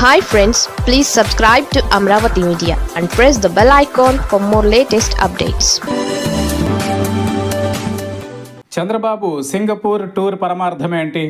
Hi friends, please subscribe to Amravati Media and press the bell icon for more latest updates. Chandrababu Singapore tour పరమార్థం ఏంటి?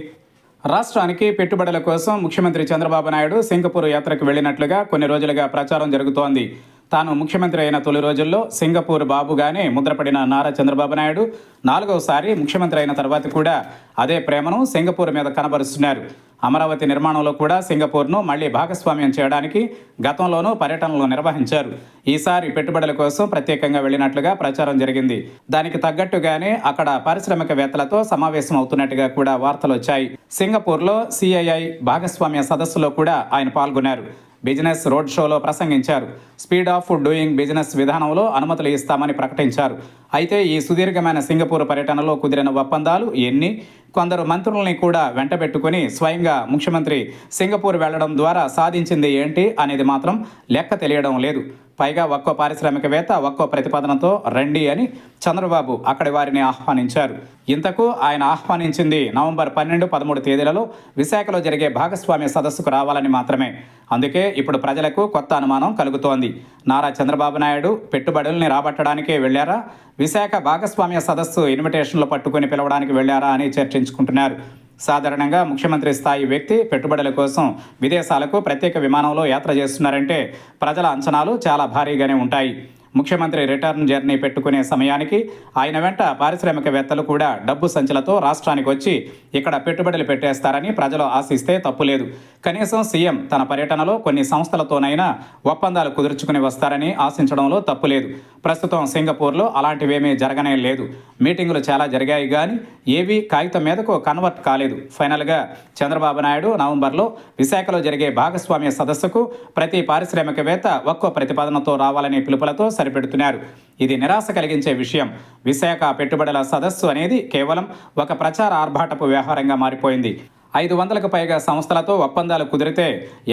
రాష్ట్రానికి పెట్టుబడుల కోసం ముఖ్యమంత్రి చంద్రబాబు నాయుడు సింగపూర్ యాత్రకు వెళ్లినట్లుగా కొన్ని రోజులుగా ప్రచారం జరుగుతోంది. తాను ముఖ్యమంత్రి అయిన తొలి రోజుల్లో సింగపూర్ బాబుగానే ముద్రపడిన నారా చంద్రబాబు నాయుడు 4వసారి ముఖ్యమంత్రి అయిన తర్వాత కూడా అదే ప్రేమను సింగపూర్ మీద కనబరుస్తున్నారు. అమరావతి నిర్మాణంలో కూడా సింగపూర్ను మళ్లీ భాగస్వామ్యం చేయడానికి గతంలోనూ పర్యటనలు నిర్వహించారు. ఈసారి పెట్టుబడుల కోసం ప్రత్యేకంగా వెళ్లినట్లుగా ప్రచారం జరిగింది. దానికి తగ్గట్టుగానే అక్కడ పారిశ్రామికవేత్తలతో సమావేశం అవుతున్నట్టుగా కూడా వార్తలు వచ్చాయి. సింగపూర్లో సిఐఐ భాగస్వామ్య సదస్సులో కూడా ఆయన పాల్గొన్నారు. బిజినెస్ రోడ్ షోలో ప్రసంగించారు. స్పీడ్ ఆఫ్ డూయింగ్ బిజినెస్ విధానంలో అనుమతులు ఇస్తామని ప్రకటించారు. అయితే ఈ సుదీర్ఘమైన సింగపూర్ పర్యటనలో కుదిరిన ఒప్పందాలు ఎన్ని? కొందరు మంత్రుల్ని కూడా వెంటబెట్టుకుని స్వయంగా ముఖ్యమంత్రి సింగపూర్ వెళ్లడం ద్వారా సాధించింది ఏంటి అనేది మాత్రం లెక్క తెలియడం లేదు. పైగా ఒక్కో పారిశ్రామికవేత్త ఒక్కో ప్రతిపాదనతో రండి అని చంద్రబాబు అక్కడి వారిని ఆహ్వానించారు. ఇంతకు ఆయన ఆహ్వానించింది నవంబర్ 12, 13 తేదీలలో విశాఖలో జరిగే భాగస్వామ్య సదస్సుకు రావాలని మాత్రమే. అందుకే ఇప్పుడు ప్రజలకు కొత్త అనుమానం కలుగుతోంది. నారా చంద్రబాబు నాయుడు పెట్టుబడుల్ని రాబట్టడానికే వెళ్లారా, విశాఖ భాగస్వామ్య సదస్సు ఇన్విటేషన్లు పట్టుకుని పిలవడానికి వెళ్లారా అని చర్చించుకుంటున్నారు. సాధారణంగా ముఖ్యమంత్రి స్థాయి వ్యక్తి పెట్టుబడుల కోసం విదేశాలకు ప్రత్యేక విమానంలో యాత్ర చేస్తున్నారంటే ప్రజల అంచనాలు చాలా భారీగానే ఉంటాయి. ముఖ్యమంత్రి రిటర్న్ జర్నీ పెట్టుకునే సమయానికి ఆయన వెంట పారిశ్రామికవేత్తలు కూడా డబ్బు సంచులతో రాష్ట్రానికి వచ్చి ఇక్కడ పెట్టుబడులు పెట్టేస్తారని ప్రజలు ఆశిస్తే తప్పులేదు. కనీసం సీఎం తన పర్యటనలో కొన్ని సంస్థలతోనైనా ఒప్పందాలు కుదుర్చుకుని వస్తారని ఆశించడంలో తప్పులేదు. ప్రస్తుతం సింగపూర్లో అలాంటివేమీ జరగనే లేదు. మీటింగులు చాలా జరిగాయి కానీ ఏవీ కాగితం మీదకు కన్వర్ట్ కాలేదు. ఫైనల్గా చంద్రబాబు నాయుడు నవంబర్లో విశాఖలో జరిగే భాగస్వామ్య సదస్సుకు ప్రతి పారిశ్రామికవేత్త ఒక్కో ప్రతిపాదనతో రావాలనే పిలుపులతో సరిపెడుతున్నారు. ఇది నిరాశ కలిగించే విషయం. విశాఖ పెట్టుబడుల సదస్సు అనేది కేవలం ఒక ప్రచార ఆర్భాటపు వ్యవహారంగా మారిపోయింది. 500కు పైగా సంస్థలతో ఒప్పందాలు కుదిరితే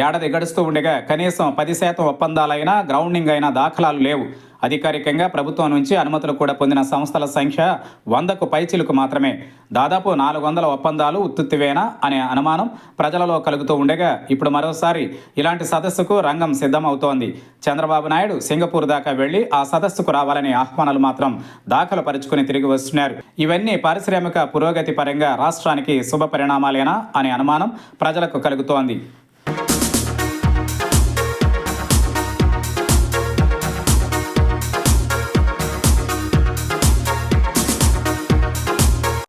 ఏడాది గడుస్తూ ఉండగా కనీసం 10% ఒప్పందాలైనా గ్రౌండింగ్ అయిన దాఖలాలు లేవు. అధికారికంగా ప్రభుత్వం నుంచి అనుమతులు కూడా పొందిన సంస్థల సంఖ్య 100కు పైచిలుకు మాత్రమే. దాదాపు 400 ఒప్పందాలు ఉత్తుత్తివేనా అనే అనుమానం ప్రజలలో కలుగుతూ ఉండగా ఇప్పుడు మరోసారి ఇలాంటి సదస్సుకు రంగం సిద్ధమవుతోంది. చంద్రబాబు నాయుడు సింగపూర్ దాకా వెళ్లి ఆ సదస్సుకు రావాలనే ఆహ్వానాలు మాత్రం దాఖలు పరుచుకుని తిరిగి వస్తున్నారు. ఇవన్నీ పారిశ్రామిక పురోగతి పరంగా రాష్ట్రానికి శుభ పరిణామాలేనా అనే అనుమానం ప్రజలకు కలుగుతోంది.